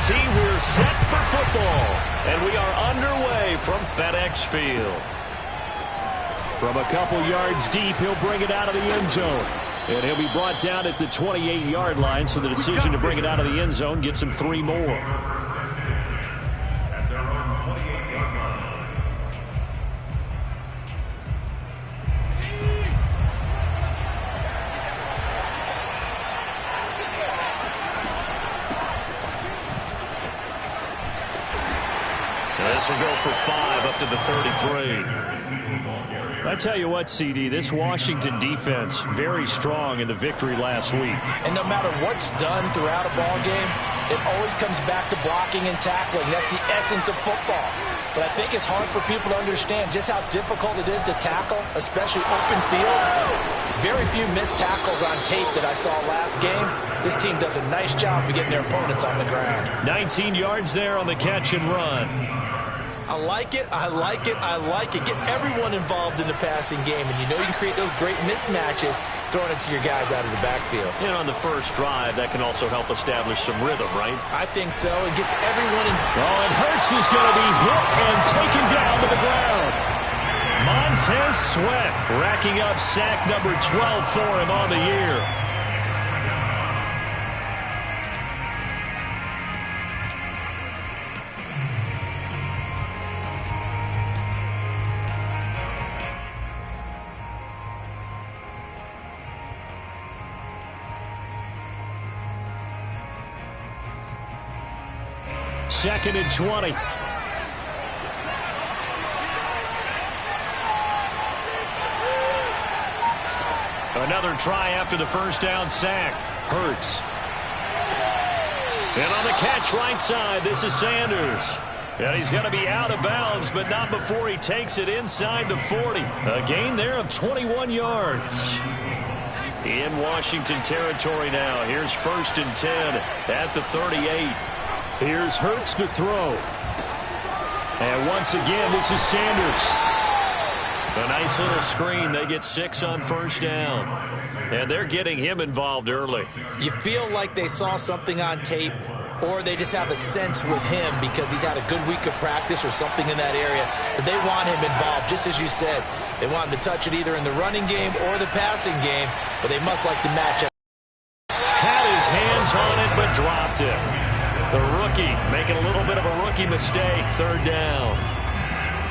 team, we're set for football. And we are underway from FedEx Field. From a couple yards deep, he'll bring it out of the end zone. And he'll be brought down at the 28-yard line, so the decision to bring it out of the end zone gets him 3 more. This will go for 5 up to the 33. I tell you what, CD, this Washington defense, very strong in the victory last week. And no matter what's done throughout a ball game, it always comes back to blocking and tackling. That's the essence of football. But I think it's hard for people to understand just how difficult it is to tackle, especially open field. Very few missed tackles on tape that I saw last game. This team does a nice job of getting their opponents on the ground. 19 yards there on the catch and run. I like it, I like it, I like it. Get everyone involved in the passing game, and you know you can create those great mismatches throwing it to your guys out of the backfield. And on the first drive, that can also help establish some rhythm, right? I think so. It gets everyone in. Oh, and Hurts is going to be hit and taken down to the ground. Montez Sweat racking up sack number 12 for him on the year. Second and 20. Another try after the first down sack. Hurts. And on the catch right side, this is Sanders. And he's going to be out of bounds, but not before he takes it inside the 40. A gain there of 21 yards. In Washington territory now. Here's 1st and 10 at the 38. Here's Hurts to throw. And once again, this is Sanders. A nice little screen. They get 6 on first down. And they're getting him involved early. You feel like they saw something on tape, or they just have a sense with him because he's had a good week of practice or something in that area that they want him involved, just as you said. They want him to touch it either in the running game or the passing game, but they must like the matchup. Had his hands on it, but dropped it. The rookie making a little bit of a rookie mistake. 3rd down.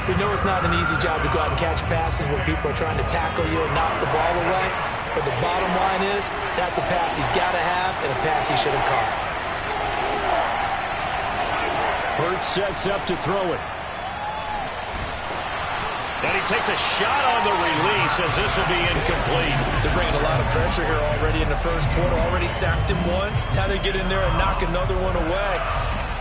We know it's not an easy job to go out and catch passes when people are trying to tackle you and knock the ball away. But the bottom line is that's a pass he's got to have and a pass he should have caught. Hurts sets up to throw it. And he takes a shot on the release as this will be incomplete. They're bringing a lot of pressure here already in the first quarter. Already sacked him once. How to get in there and knock another one away.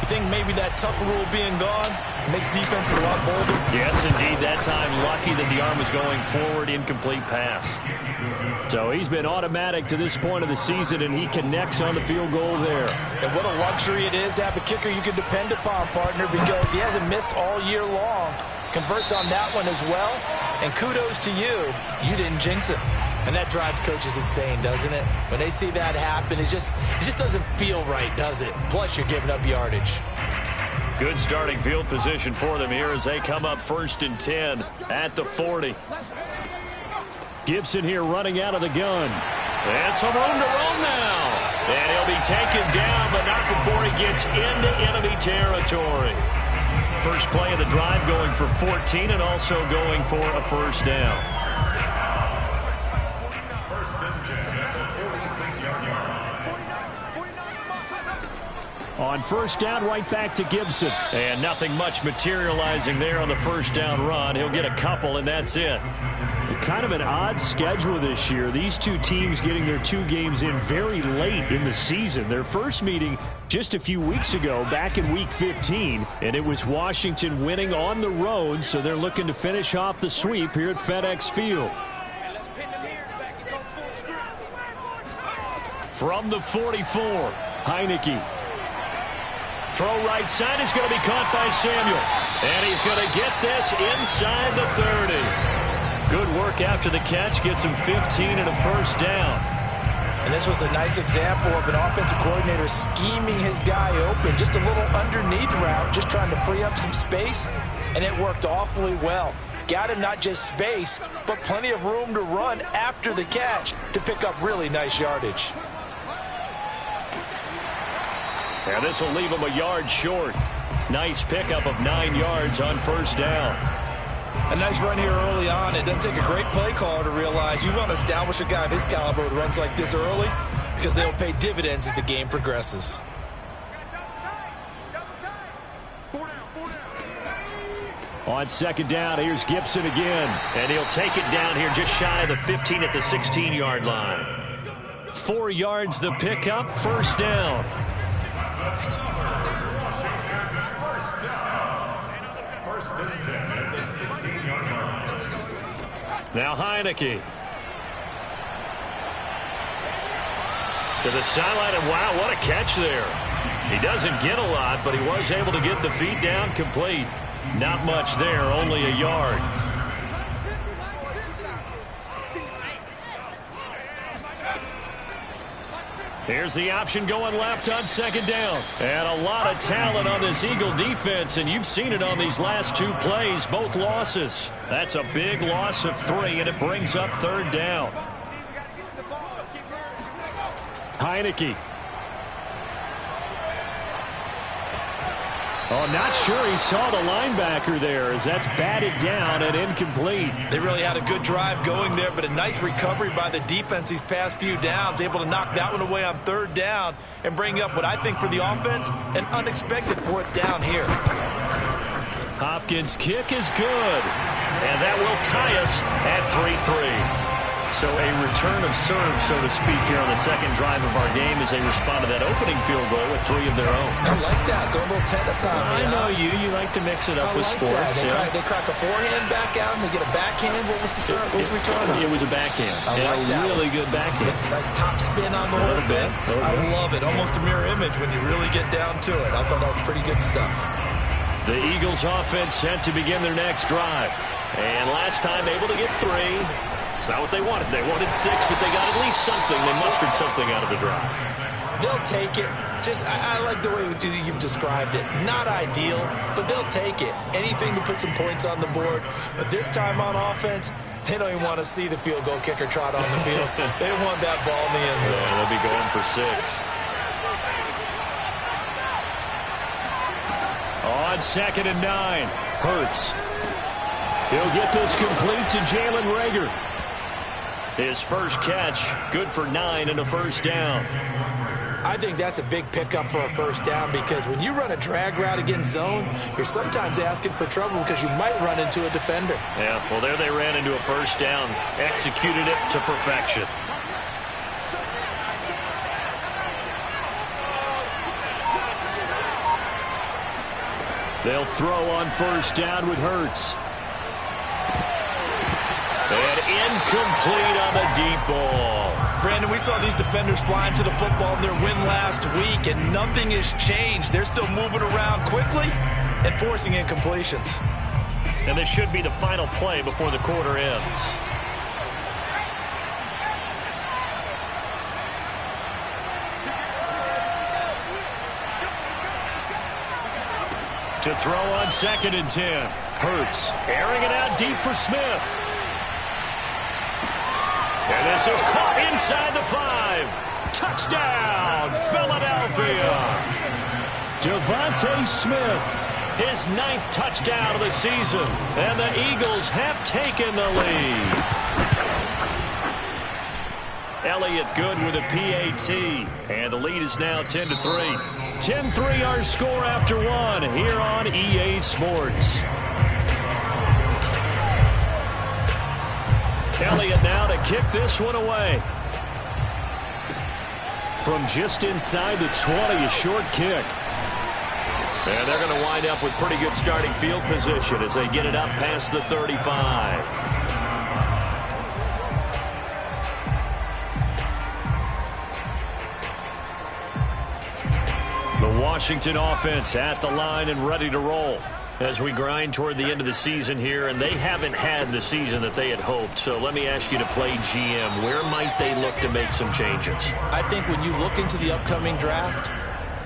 You think maybe that Tucker rule being gone makes defenses a lot bolder? Yes, indeed. That time lucky that the arm was going forward. Incomplete pass. So he's been automatic to this point of the season, and he connects on the field goal there. And what a luxury it is to have a kicker you can depend upon, partner, because he hasn't missed all year long. Converts on that one as well. And kudos to you. You didn't jinx it. And that drives coaches insane, doesn't it? When they see that happen, it just doesn't feel right, does it? Plus, you're giving up yardage. Good starting field position for them here as they come up 1st and 10 at the 40. Gibson here running out of the gun. And some room to roam now. And he'll be taken down, but not before he gets into enemy territory. First play of the drive going for 14 and also going for a first down. On first down, right back to Gibson. And nothing much materializing there on the first down run. He'll get a couple, and that's it. Kind of an odd schedule this year. These two teams getting their 2 games in very late in the season. Their first meeting just a few weeks ago, back in Week 15, and it was Washington winning on the road, so they're looking to finish off the sweep here at FedEx Field. From the 44, Heineke. Throw right side is going to be caught by Samuel. And he's going to get this inside the 30. Good work after the catch. Gets him 15 and a first down. And this was a nice example of an offensive coordinator scheming his guy open. Just a little underneath route, just trying to free up some space, and it worked awfully well. Got him not just space, but plenty of room to run after the catch to pick up really nice yardage. And this will leave him a yard short. Nice pickup of 9 yards on first down. A nice run here early on. It doesn't take a great play caller to realize you want to establish a guy of his caliber with runs like this early because they'll pay dividends as the game progresses. On second down, here's Gibson again. And he'll take it down here just shy of the 15 at the 16-yard line. 4 yards the pickup, first down. First and 10 at the 16-yard line. Now Heineke. To the sideline, and wow, what a catch there. He doesn't get a lot, but he was able to get the feet down complete. Not much there, only a yard. Here's the option going left on second down. And a lot of talent on this Eagle defense, and you've seen it on these last 2 plays, both losses. That's a big loss of 3, and it brings up third down. Heineke. Oh, not sure he saw the linebacker there as that's batted down and incomplete. They really had a good drive going there, but a nice recovery by the defense these past few downs, able to knock that one away on third down and bring up what I think for the offense, an unexpected 4th down here. Hopkins' kick is good, and that will tie us at 3-3. So a return of serve, so to speak, here on the second drive of our game as they respond to that opening field goal with 3 of their own. I like that. Go a little tennis on me. I know you. You like to mix it up with sports. They crack a forehand back out and they get a backhand. What was the serve? What was the return on? It was a backhand. I like that. Really good backhand. It's a nice top spin on the whole thing. I love it. Almost a mirror image when you really get down to it. I thought that was pretty good stuff. The Eagles offense set to begin their next drive. And last time able to get 3. It's not what they wanted. They wanted 6, but they got at least something. They mustered something out of the drive. They'll take it. I like the way you've described it. Not ideal, but they'll take it. Anything to put some points on the board. But this time on offense, they don't even want to see the field goal kicker trot on the field. They want that ball in the end zone. Yeah, they'll be going for 6. On second and 9, Hurts. He'll get this complete to Jalen Reagor. His first catch, good for 9 and a first down. I think that's a big pickup for a first down because when you run a drag route against zone, you're sometimes asking for trouble because you might run into a defender. Yeah, well, there they ran into a first down, executed it to perfection. They'll throw on first down with Hurts. And incomplete on the deep ball. Brandon, we saw these defenders flying to the football in their win last week, and nothing has changed. They're still moving around quickly and forcing incompletions. And this should be the final play before the quarter ends. To throw on second and 10. Hurts airing it out deep for Smith. And this is caught inside the 5. Touchdown, Philadelphia. Devontae Smith, his 9th touchdown of the season. And the Eagles have taken the lead. Elliott good with a PAT. And the lead is now 10-3. 10-3 our score after 1 here on EA Sports. Elliott now to kick this one away. From just inside the 20, a short kick. And they're going to wind up with pretty good starting field position as they get it up past the 35. The Washington offense at the line and ready to roll. As we grind toward the end of the season here, and they haven't had the season that they had hoped. So let me ask you to play GM. Where might they look to make some changes? I think when you look into the upcoming draft,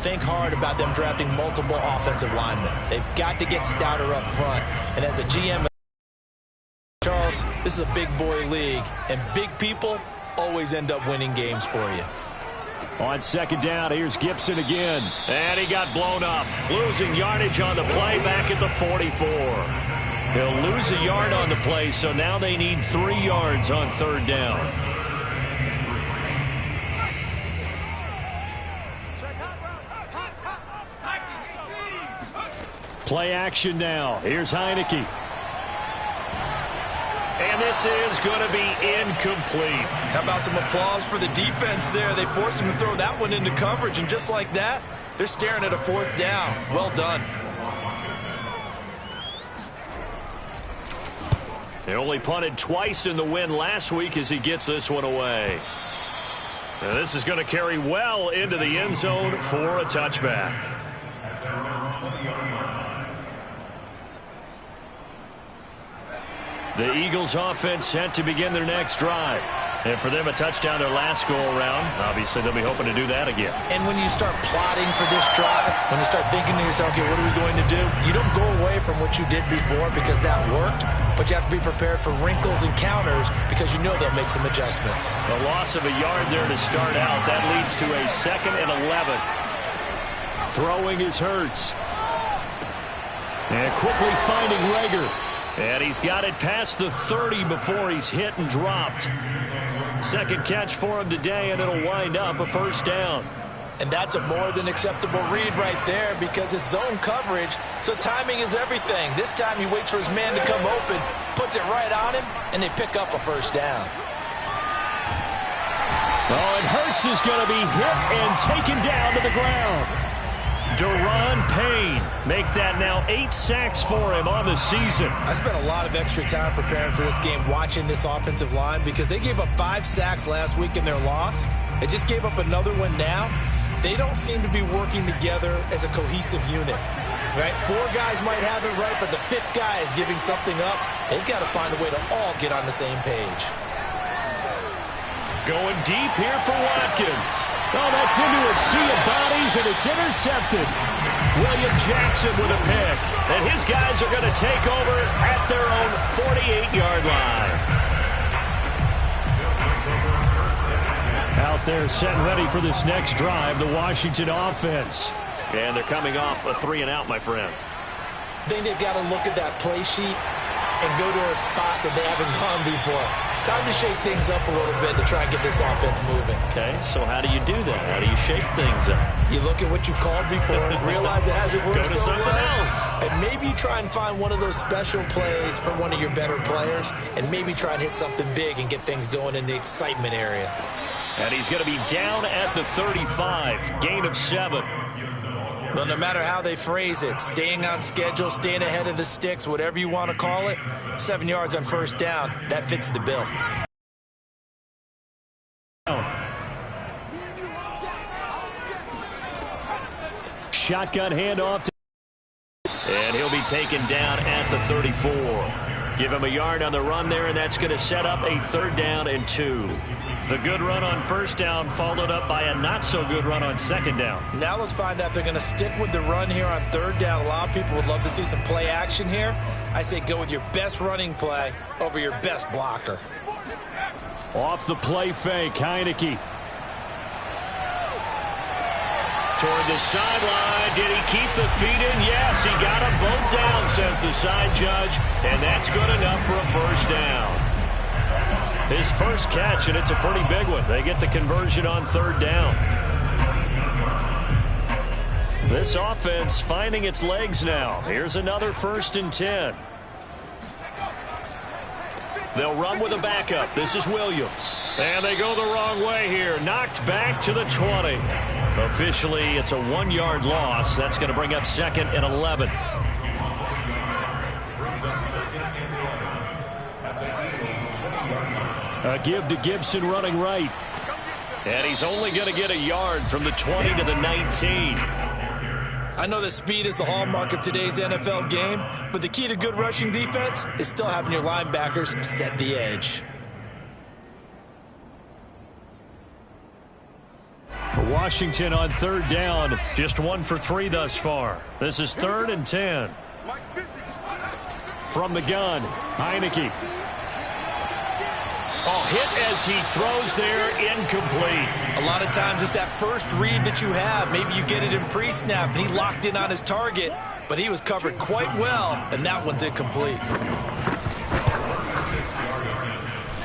think hard about them drafting multiple offensive linemen. They've got to get stouter up front. And as a GM, Charles, this is a big boy league, and big people always end up winning games for you. On second down, here's Gibson again. And he got blown up. Losing yardage on the play back at the 44. He'll lose a yard on the play, so now they need 3 yards on third down. Play action now. Here's Heineke. And this is going to be incomplete. How about some applause for the defense there? They forced him to throw that one into coverage, and just like that, they're staring at a 4th down. Well done. They only punted twice in the win last week as he gets this one away. And this is going to carry well into the end zone for a touchback. The Eagles offense set to begin their next drive. And for them, a touchdown their last go-around. Obviously, they'll be hoping to do that again. And when you start plotting for this drive, when you start thinking to yourself, okay, what are we going to do? You don't go away from what you did before because that worked, but you have to be prepared for wrinkles and counters because you know they'll make some adjustments. A loss of a yard there to start out. That leads to a 2nd and 11. Throwing is Hurts. And quickly finding Reagor. And he's got it past the 30 before he's hit and dropped. Second catch for him today, and it'll wind up a 1st down. And that's a more than acceptable read right there because it's zone coverage, so timing is everything. This time he waits for his man to come open, puts it right on him, and they pick up a 1st down. Oh, and Hurts is going to be hit and taken down to the ground. Daron Payne make that now 8 sacks for him on the season. I spent a lot of extra time preparing for this game watching this offensive line because they gave up 5 sacks last week in their loss. They just gave up another one now. They don't seem to be working together as a cohesive unit. Right? 4 guys might have it right, but the 5th guy is giving something up. They've got to find a way to all get on the same page. Going deep here for Watkins. Oh, that's into a sea of bodies, and it's intercepted. William Jackson with a pick. And his guys are going to take over at their own 48-yard line. Out there set and ready for this next drive, the Washington offense. And they're coming off a 3-and-out, my friend. I think they've got to look at that play sheet and go to a spot that they haven't gone before. Time to shake things up a little bit to try and get this offense moving. Okay, so how do you do that? How do you shake things up? You look at what you've called before, realize it hasn't worked so well, and maybe try and find one of those special plays for one of your better players, and maybe try and hit something big and get things going in the excitement area. And he's going to be down at the 35, gain of 7. Well, no matter how they phrase it, staying on schedule, staying ahead of the sticks, whatever you want to call it, 7 yards on 1st down, that fits the bill. Shotgun handoff. And he'll be taken down at the 34. Give him a yard on the run there, and that's going to set up a 3rd down and 2. The good run on 1st down followed up by a not-so-good run on 2nd down. Now let's find out if they're going to stick with the run here on 3rd down. A lot of people would love to see some play action here. I say go with your best running play over your best blocker. Off the play fake, Heineke. Toward the sideline. Did he keep the feet in? Yes, he got them both down, says the side judge. And that's good enough for a 1st down. His first catch, and it's a pretty big one. They get the conversion on 3rd down. This offense finding its legs now. Here's another 1st and 10. They'll run with a backup. This is Williams. And they go the wrong way here. Knocked back to the 20. Officially, it's a 1-yard loss. That's going to bring up 2nd and 11. A give to Gibson running right. And he's only going to get a yard from the 20 to the 19. I know that speed is the hallmark of today's NFL game, but the key to good rushing defense is still having your linebackers set the edge. Washington on third down, just 1 for 3 thus far. This is 3rd and 10. From the gun, Heineke. Oh, hit as he throws there, incomplete. A lot of times it's that first read that you have. Maybe you get it in pre-snap, and he locked in on his target, but he was covered quite well, and that one's incomplete.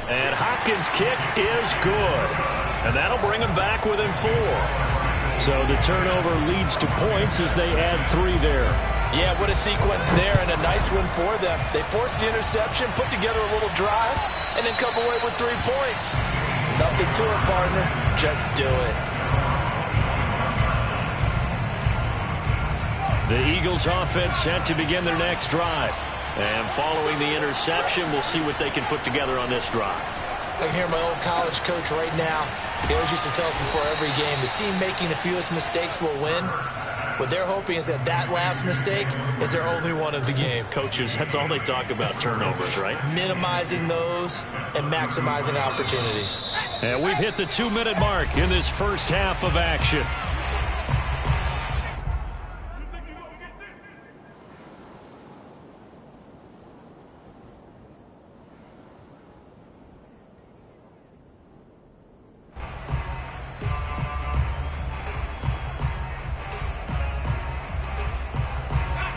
And Hopkins' kick is good. And that'll bring him back within 4. So the turnover leads to points as they add 3 there. Yeah, what a sequence there, and a nice one for them. They forced the interception, put together a little drive, and then come away with 3 points. Nothing to it, partner. Just do it. The Eagles offense set to begin their next drive. And following the interception, we'll see what they can put together on this drive. I can hear my old college coach right now. He always used to tell us before every game, the team making the fewest mistakes will win. What they're hoping is that that last mistake is their only one of the game. Coaches, that's all they talk about, turnovers, right? Minimizing those and maximizing opportunities. And we've hit the 2-minute mark in this first half of action.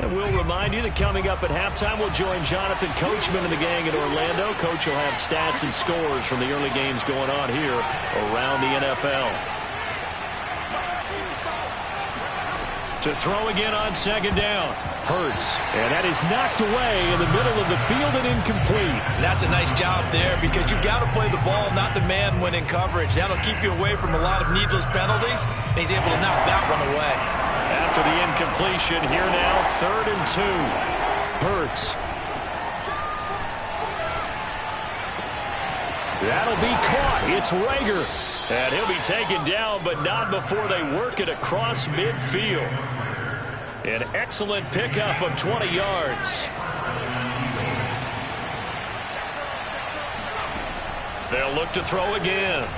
And we'll remind you that coming up at halftime, we'll join Jonathan Coachman and the gang in Orlando. Coach will have stats and scores from the early games going on here around the NFL. To throw again on second down. Hurts. And that is knocked away in the middle of the field and incomplete. And that's a nice job there because you've got to play the ball, not the man when in coverage. That'll keep you away from a lot of needless penalties, and he's able to knock that one away. After the incompletion, here now, 3rd and 2. Hurts. That'll be caught. It's Rager. And he'll be taken down, but not before they work it across midfield. An excellent pickup of 20 yards. They'll look to throw again.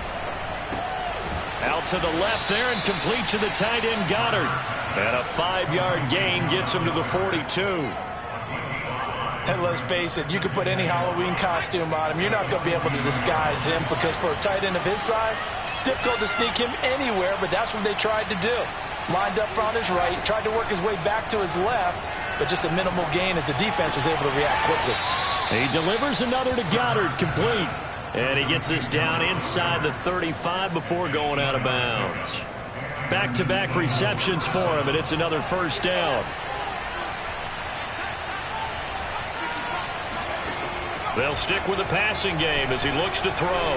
Out to the left there and complete to the tight end Goddard. And a 5-yard gain gets him to the 42. And let's face it, you can put any Halloween costume on him. You're not going to be able to disguise him because for a tight end of his size, difficult to sneak him anywhere, but that's what they tried to do. Lined up on his right, tried to work his way back to his left, but just a minimal gain as the defense was able to react quickly. He delivers another to Goddard, complete. And he gets us down inside the 35 before going out of bounds. Back-to-back receptions for him, and it's another first down. They'll stick with the passing game as he looks to throw.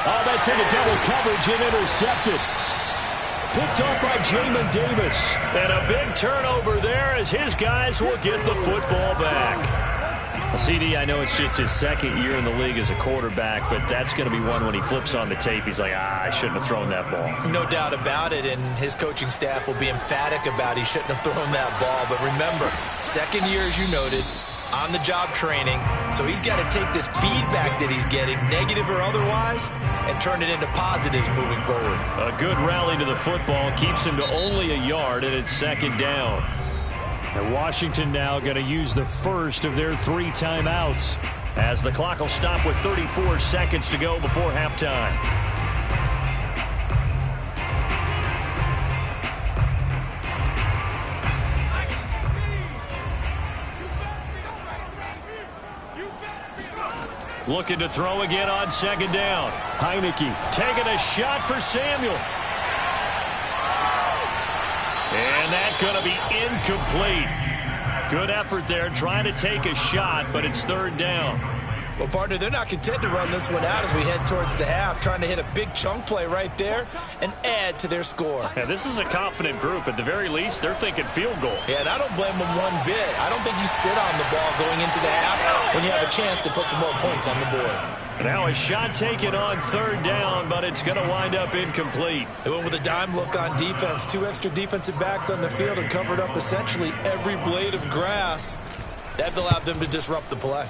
Oh, that's into double coverage and intercepted. Picked off by Jamin Davis. And a big turnover there as his guys will get the football back. CD, I know it's just his 2nd year in the league as a quarterback, but that's going to be one when he flips on the tape. He's like, I shouldn't have thrown that ball. No doubt about it, and his coaching staff will be emphatic about he shouldn't have thrown that ball. But remember, 2nd year, as you noted, on-the-job training, so he's got to take this feedback that he's getting, negative or otherwise, and turn it into positives moving forward. A good rally to the football keeps him to only a yard, and it's 2nd down. And Washington now going to use the first of their 3 timeouts as the clock will stop with 34 seconds to go before halftime. Looking to throw again on 2nd down. Heineke taking a shot for Samuel. And that's going to be incomplete. Good effort there trying to take a shot, but it's 3rd down. Well, partner, they're not content to run this one out as we head towards the half, trying to hit a big chunk play right there and add to their score. Yeah, this is a confident group. At the very least, they're thinking field goal. Yeah, and I don't blame them one bit. I don't think you sit on the ball going into the half when you have a chance to put some more points on the board. Now a shot taken on third down, but it's going to wind up incomplete. They went with a dime look on defense. 2 extra defensive backs on the field and covered up essentially every blade of grass. That allowed them to disrupt the play.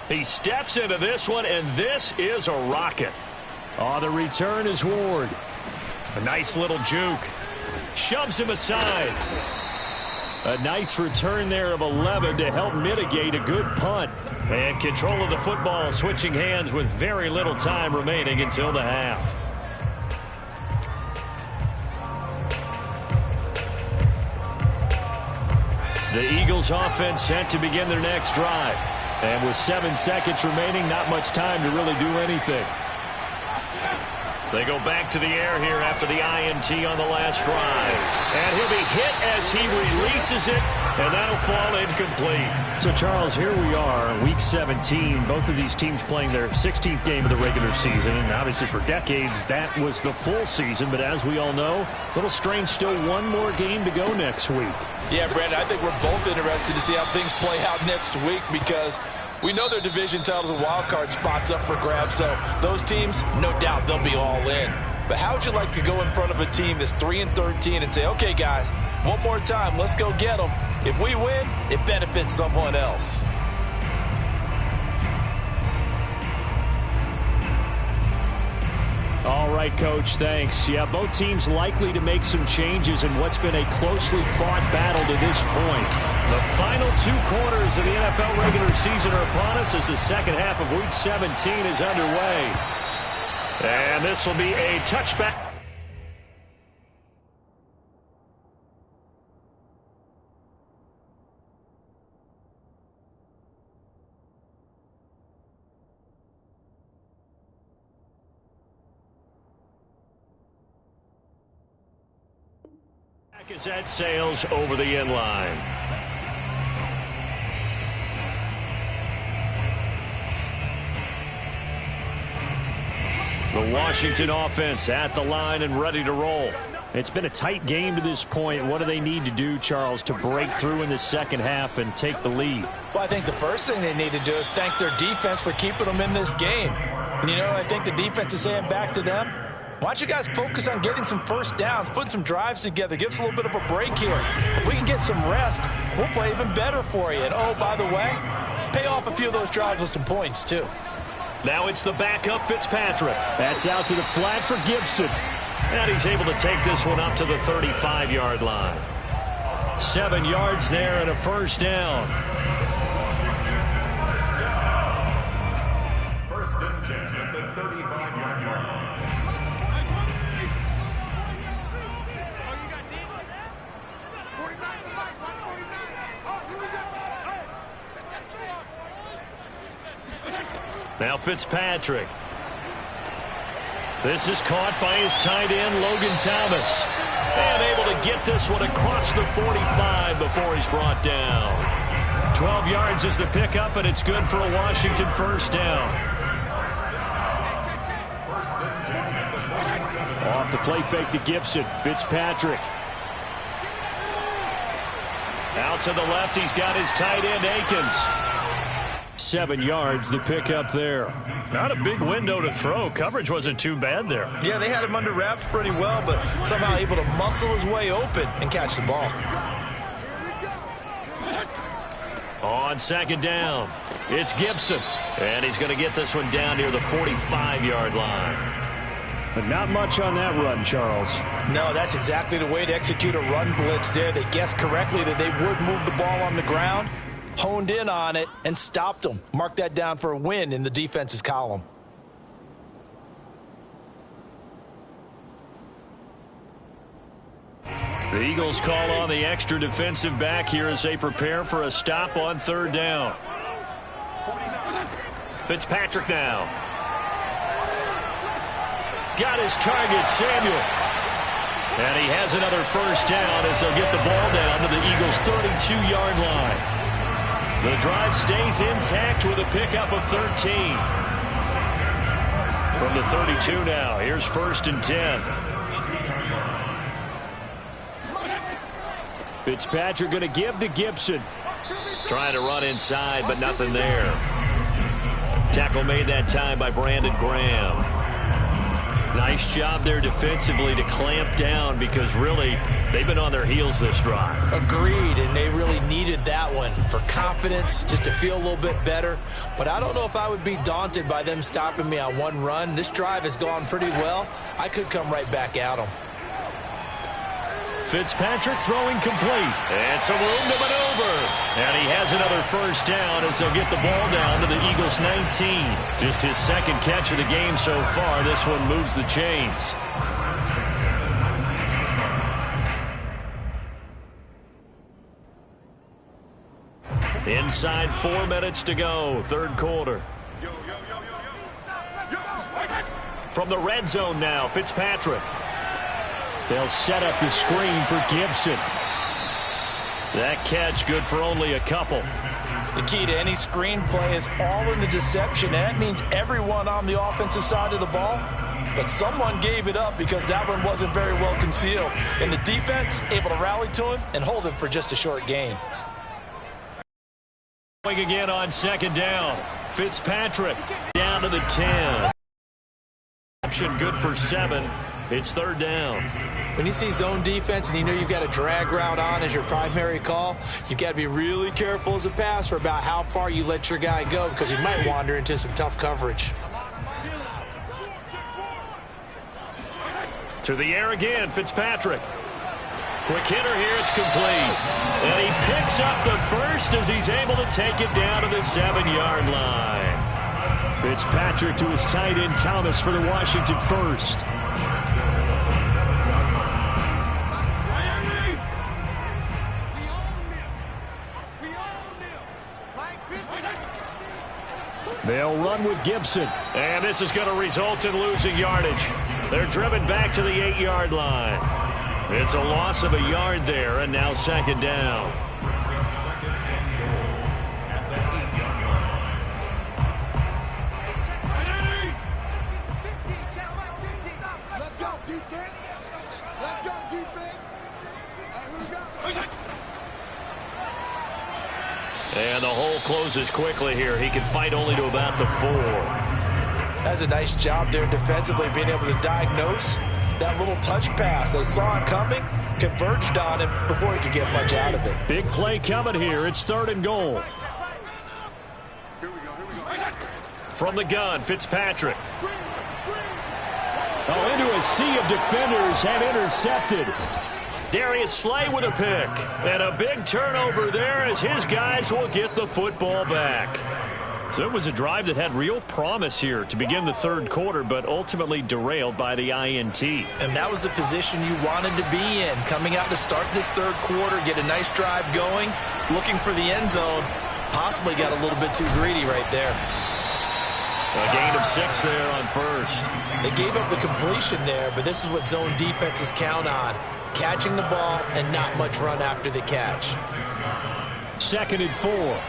He steps into this one, and this is a rocket. Oh, the return is Ward. A nice little juke. Shoves him aside. A nice return there of 11 to help mitigate a good punt. And control of the football switching hands with very little time remaining until the half. The Eagles offense set to begin their next drive. And with 7 seconds remaining, not much time to really do anything. They go back to the air here after the INT on the last drive. And he'll be hit as he releases it, and that'll fall incomplete. So, Charles, here we are, Week 17. Both of these teams playing their 16th game of the regular season. And obviously for decades, that was the full season. But as we all know, a little strange, still one more game to go next week. Yeah, Brandon, I think we're both interested to see how things play out next week because we know their division titles and wild card spots up for grabs, so those teams, no doubt, they'll be all in. But how would you like to go in front of a team that's 3-13 and say, okay, guys, one more time, let's go get them. If we win, it benefits someone else. All right, Coach, thanks. Yeah, both teams likely to make some changes in what's been a closely fought battle to this point. The final 2 quarters of the NFL regular season are upon us as the second half of Week 17 is underway. And this will be a touchback. As that sails over the end line. The Washington offense at the line and ready to roll. It's been a tight game to this point. What do they need to do, Charles, to break through in the second half and take the lead? Well, I think the first thing they need to do is thank their defense for keeping them in this game. And, you know, I think the defense is saying back to them, why don't you guys focus on getting some first downs, putting some drives together, give us a little bit of a break here. If we can get some rest, we'll play even better for you. And, oh, by the way, pay off a few of those drives with some points, too. Now it's the backup Fitzpatrick. That's out to the flat for Gibson. And he's able to take this one up to the 35-yard line. 7 yards there and a first down. First and 10 at the 35-yard line. Now Fitzpatrick. This is caught by his tight end, Logan Thomas. And able to get this one across the 45 before he's brought down. 12 yards is the pickup, and it's good for a Washington first down. Off the play fake to Gibson. Fitzpatrick. Out to the left, he's got his tight end, Akins. 7 yards, the pickup there. Not a big window to throw. Coverage wasn't too bad there. Yeah, they had him under wraps pretty well, but somehow able to muscle his way open and catch the ball. On second down, it's Gibson. And he's going to get this one down near the 45-yard line. But not much on that run, Charles. No, that's exactly the way to execute a run blitz there. They guessed correctly that they would move the ball on the ground, honed in on it, and stopped them. Mark that down for a win in the defense's column. The Eagles call on the extra defensive back here as they prepare for a stop on third down. Fitzpatrick now. Got his target, Samuel. And he has another first down as they'll get the ball down to the Eagles' 32-yard line. The drive stays intact with a pickup of 13. From the 32 now, here's 1st and 10. Fitzpatrick going to give to Gibson. Trying to run inside, but nothing there. Tackle made that time by Brandon Graham. Nice job there defensively to clamp down because really they've been on their heels this drive. Agreed, and they really needed that one for confidence, just to feel a little bit better. But I don't know if I would be daunted by them stopping me on one run. This drive has gone pretty well. I could come right back at them. Fitzpatrick throwing complete. And some room to maneuver. And he has another 1st down as they'll get the ball down to the Eagles' 19. Just his 2nd catch of the game so far. This one moves the chains. Inside 4 minutes to go, 3rd quarter. From the red zone now, Fitzpatrick. They'll set up the screen for Gibson. That catch good for only a couple. The key to any screen play is all in the deception. That means everyone on the offensive side of the ball, but someone gave it up because that one wasn't very well concealed. And the defense able to rally to him and hold him for just a short gain. Going again on 2nd down. Fitzpatrick down to the 10. Option good for 7. It's 3rd down. When you see zone defense and you know you've got a drag route on as your primary call, you've got to be really careful as a passer about how far you let your guy go because he might wander into some tough coverage. To the air again, Fitzpatrick. Quick hitter here, it's complete. And he picks up the 1st as he's able to take it down to the 7-yard line. Fitzpatrick to his tight end Thomas for the Washington 1st. They'll run with Gibson. And this is going to result in losing yardage. They're driven back to the 8-yard line. It's a loss of a yard there, and now 2nd down. Let's go, defense. Let's go, defense. And the hole closes quickly here. He can fight only to about the 4. That's a nice job there defensively, being able to diagnose that little touch pass. They saw it coming, converged on him before he could get much out of it. Big play coming here. It's 3rd and goal. From the gun, Fitzpatrick. Oh, into a sea of defenders and intercepted. Darius Slay with a pick. And a big turnover there as his guys will get the football back. So it was a drive that had real promise here to begin the 3rd quarter, but ultimately derailed by the INT. And that was the position you wanted to be in. Coming out to start this 3rd quarter, get a nice drive going, looking for the end zone. Possibly got a little bit too greedy right there. A gain of 6 there on 1st. They gave up the completion there, but this is what zone defenses count on. Catching the ball and not much run after the catch. 2nd and 4.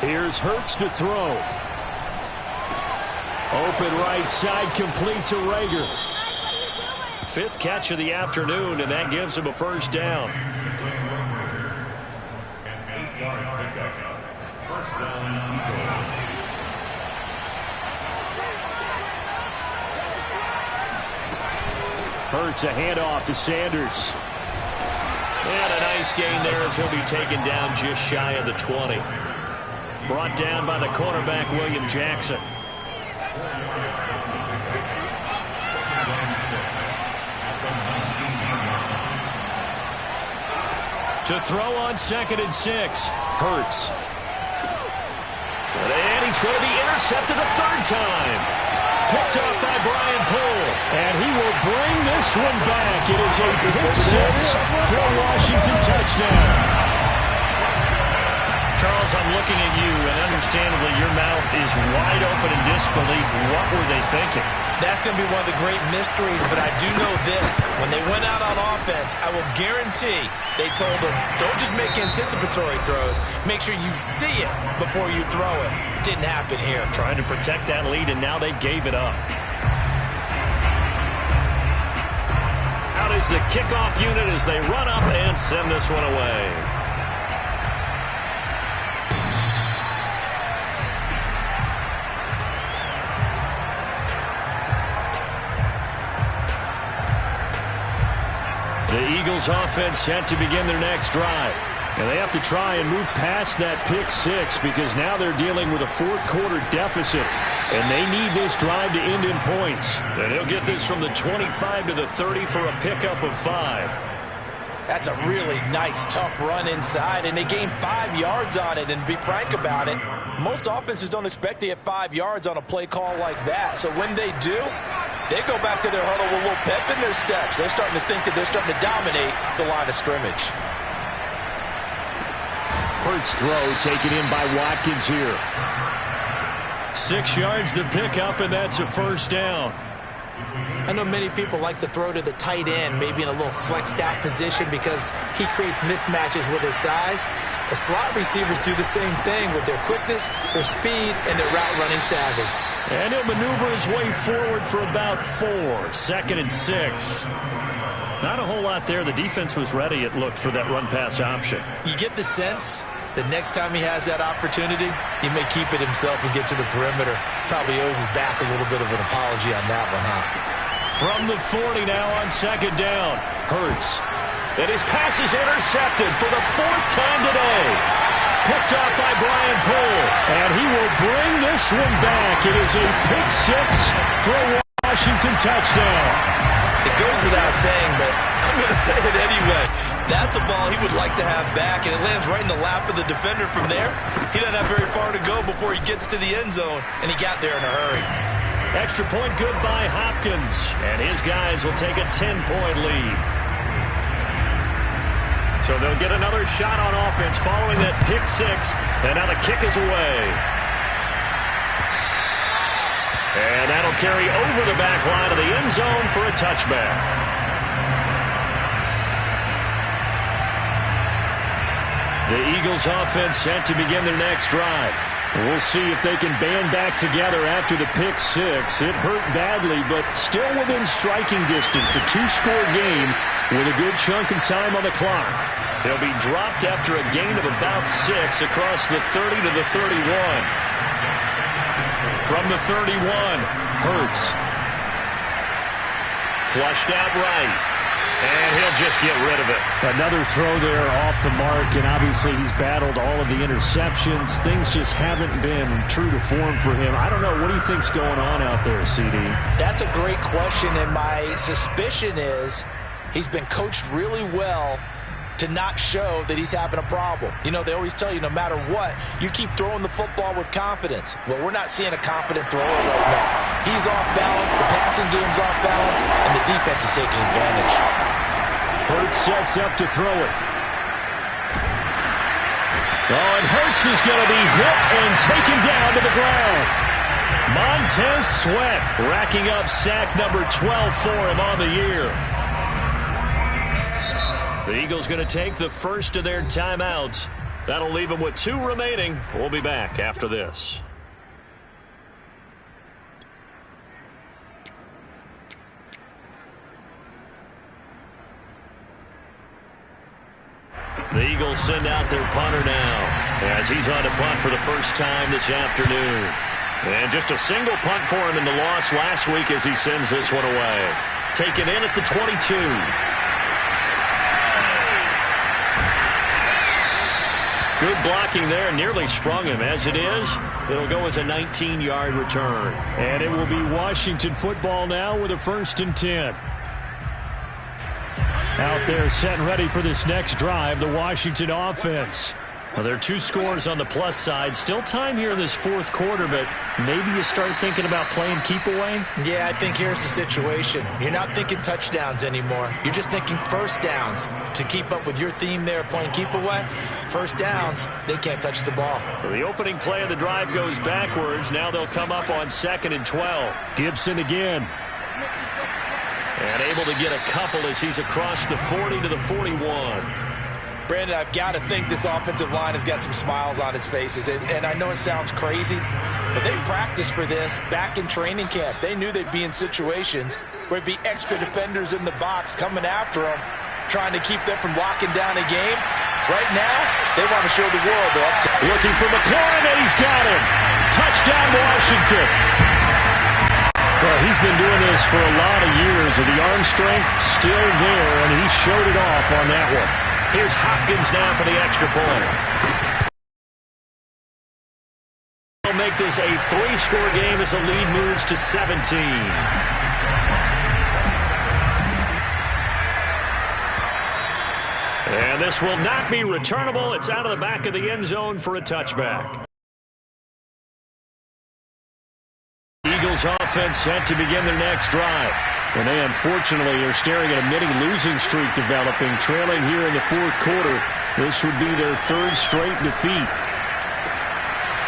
Here's Hurts to throw. Open right side, complete to Rager. 5th catch of the afternoon, and that gives him a 1st down. Hurts a handoff to Sanders. And a nice gain there as he'll be taken down just shy of the 20. Brought down by the cornerback, William Jackson. To throw on 2nd and 6. Hurts. And he's going to be intercepted a 3rd time. Picked off by Brian Poole. And he will bring this one back. It is a pick 6 for a Washington touchdown. Charles, I'm looking at you, and understandably your mouth is wide open in disbelief. What were they thinking? That's going to be one of the great mysteries, but I do know this. When they went out on offense, I will guarantee they told them, don't just make anticipatory throws. Make sure you see it before you throw it. Didn't happen here. Trying to protect that lead, and now they gave it up. Out is the kickoff unit as they run up and send this one away. The Eagles offense set to begin their next drive. And they have to try and move past that pick six because now they're dealing with a fourth-quarter deficit. And they need this drive to end in points. And they'll get this from the 25 to the 30 for a pickup of 5. That's a really nice, tough run inside, and they gained 5 yards on it. And to be frank about it, most offenses don't expect to get 5 yards on a play call like that. So when they do, they go back to their huddle with a little pep in their steps. They're starting to think that they're starting to dominate the line of scrimmage. Hurts throw taken in by Watkins here. 6 yards the pickup, and that's a first down. I know many people like to throw to the tight end, maybe in a little flexed out position because he creates mismatches with his size. The slot receivers do the same thing with their quickness, their speed, and their route running savvy. And he'll maneuver his way forward for about 4. 2nd and 6. Not a whole lot there. The defense was ready, it looked, for that run-pass option. You get the sense that next time he has that opportunity, he may keep it himself and get to the perimeter. Probably owes his back a little bit of an apology on that one, huh? From the 40 now on 2nd down. Hurts. And his pass is intercepted for the 4th time today. Picked up by Brian Poole. And he will bring this one back. It is a pick six for a Washington touchdown. It goes without saying, but I'm going to say it anyway. That's a ball he would like to have back, and it lands right in the lap of the defender from there. He doesn't have very far to go before he gets to the end zone, and he got there in a hurry. Extra point good by Hopkins, and his guys will take a 10-point lead. So they'll get another shot on offense following that pick six, and now the kick is away. And that'll carry over the back line of the end zone for a touchback. The Eagles offense set to begin their next drive. We'll see if they can band back together after the pick six. It hurt badly, but still within striking distance. A 2-score game with a good chunk of time on the clock. They'll be dropped after a gain of about 6 across the 30 to the 31. From the 31, Hurts. Flushed out right. And he'll just get rid of it. Another throw there off the mark, and obviously he's battled all of the interceptions. Things just haven't been true to form for him. I don't know. What do you think's going on out there, CD? That's a great question, and my suspicion is he's been coached really well to not show that he's having a problem. You know, they always tell you no matter what, you keep throwing the football with confidence. Well, we're not seeing a confident thrower right now. He's off balance, the passing game's off balance, and the defense is taking advantage. Hurts sets up to throw it. Oh, and Hurts is going to be hit and taken down to the ground. Montez Sweat racking up sack number 12 for him on the year. The Eagles going to take the first of their timeouts. That'll leave them with 2 remaining. We'll be back after this. The Eagles send out their punter now as he's on to punt for the first time this afternoon. And just a single punt for him in the loss last week as he sends this one away. Taken in at the 22. Good blocking there, nearly sprung him. As it is, it'll go as a 19-yard return. And it will be Washington football now with a 1st and 10. Out there set and ready for this next drive, the Washington offense. Well, there are 2 scores on the plus side. Still time here in this fourth quarter, but maybe you start thinking about playing keep away? Yeah, I think here's the situation. You're not thinking touchdowns anymore. You're just thinking first downs. To keep up with your theme there, playing keep away, first downs, they can't touch the ball. So the opening play of the drive goes backwards. Now they'll come up on 2nd and 12. Gibson again. And able to get a couple as he's across the 40 to the 41. Brandon, I've got to think this offensive line has got some smiles on its faces. And I know it sounds crazy, but they practiced for this back in training camp. They knew they'd be in situations where there'd be extra defenders in the box coming after them, trying to keep them from locking down a game. Right now, they want to show the world they're up to. Looking for McLaurin, and he's got him. Touchdown, Washington. Well, he's been doing this for a lot of years, and the arm strength still there, and he showed it off on that one. Here's Hopkins now for the extra point. They'll make this a 3-score game as the lead moves to 17. And this will not be returnable. It's out of the back of the end zone for a touchback. Eagles offense set to begin their next drive. And they unfortunately are staring at a mini losing streak developing, trailing here in the fourth quarter. This would be their 3rd straight defeat.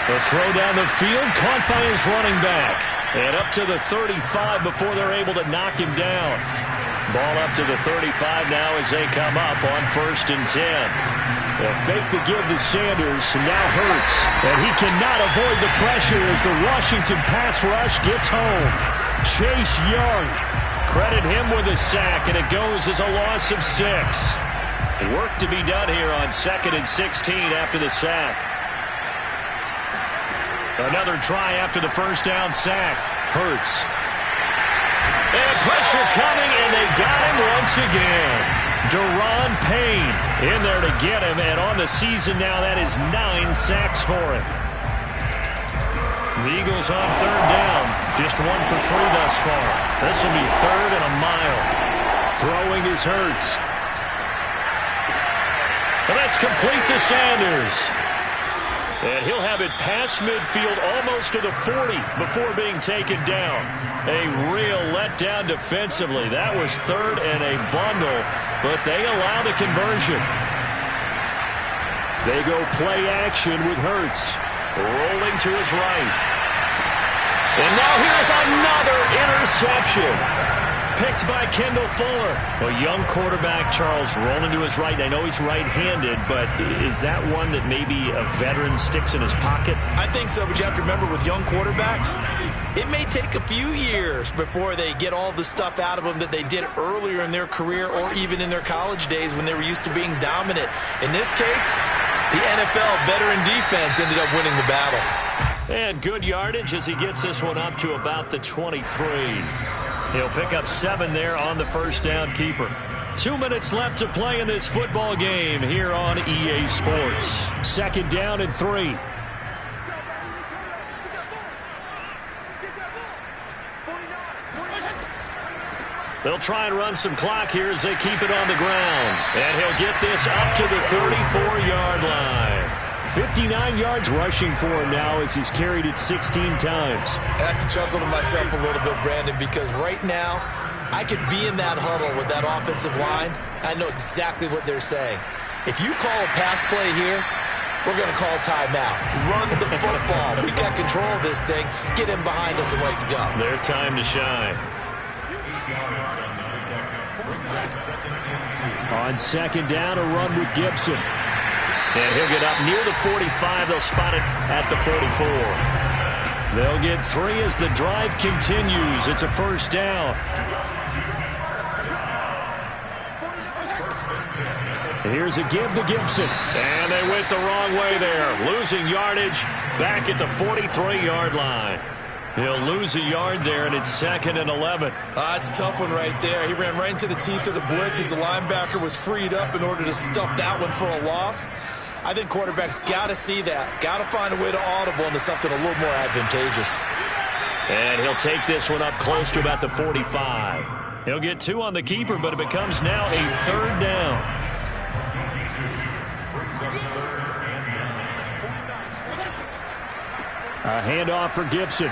The throw down the field, caught by his running back. And up to the 35 before they're able to knock him down. Ball up to the 35 now as they come up on 1st and 10. They'll fake the give to Sanders, and now Hurts. And he cannot avoid the pressure as the Washington pass rush gets home. Chase Young. Credit him with a sack, and it goes as a loss of 6. Work to be done here on 2nd and 16 after the sack. Another try after the first down sack. Hurts. And pressure coming, and they got him once again. Daron Payne in there to get him, and on the season now, that is 9 sacks for him. The Eagles on 3rd down. Just 1 for 3 thus far. This will be 3rd and a mile. Throwing is Hurts. And that's complete to Sanders. And he'll have it past midfield almost to the 40 before being taken down. A real letdown defensively. That was 3rd and a bundle, but they allow the conversion. They go play action with Hurts. Rolling to his right. And now here's another interception. Picked by Kendall Fuller. A young quarterback, Charles, rolling to his right. I know he's right-handed, but is that one that maybe a veteran sticks in his pocket? I think so, but you have to remember with young quarterbacks, it may take a few years before they get all the stuff out of them that they did earlier in their career or even in their college days when they were used to being dominant. In this case, the NFL veteran defense ended up winning the battle. And good yardage as he gets this one up to about the 23. He'll pick up 7 there on the first down keeper. 2 minutes left to play in this football game here on EA Sports. 2nd down and 3. They'll try and run some clock here as they keep it on the ground. And he'll get this up to the 34-yard line. 59 yards rushing for him now as he's carried it 16 times. I have to chuckle to myself a little bit, Brandon, because right now I could be in that huddle with that offensive line. I know exactly what they're saying. If you call a pass play here, we're going to call timeout. Run the football. We got control of this thing. Get him behind us and let's go. Their time to shine. On 2nd down, a run with Gibson. And he'll get up near the 45. They'll spot it at the 44. They'll get 3 as the drive continues. It's a first down. Here's a give to Gibson. And they went the wrong way there. Losing yardage back at the 43-yard line. He'll lose a yard there, and it's 2nd and 11. It's a tough one right there. He ran right into the teeth of the blitz as the linebacker was freed up in order to stuff that one for a loss. I think quarterbacks got to see that. Got to find a way to audible into something a little more advantageous. And he'll take this one up close to about the 45. He'll get 2 on the keeper, but it becomes now a 3rd down. A handoff for Gibson.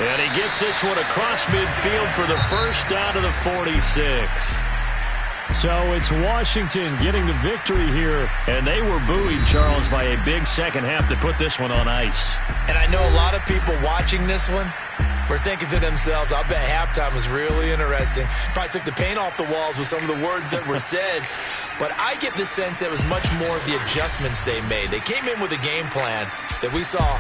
And he gets this one across midfield for the first down to the 46. So it's Washington getting the victory here. And they were buoyed, Charles, by a big second half to put this one on ice. And I know a lot of people watching this one were thinking to themselves, I bet halftime was really interesting. Probably took the paint off the walls with some of the words that were said. But I get the sense that it was much more of the adjustments they made. They came in with a game plan that we saw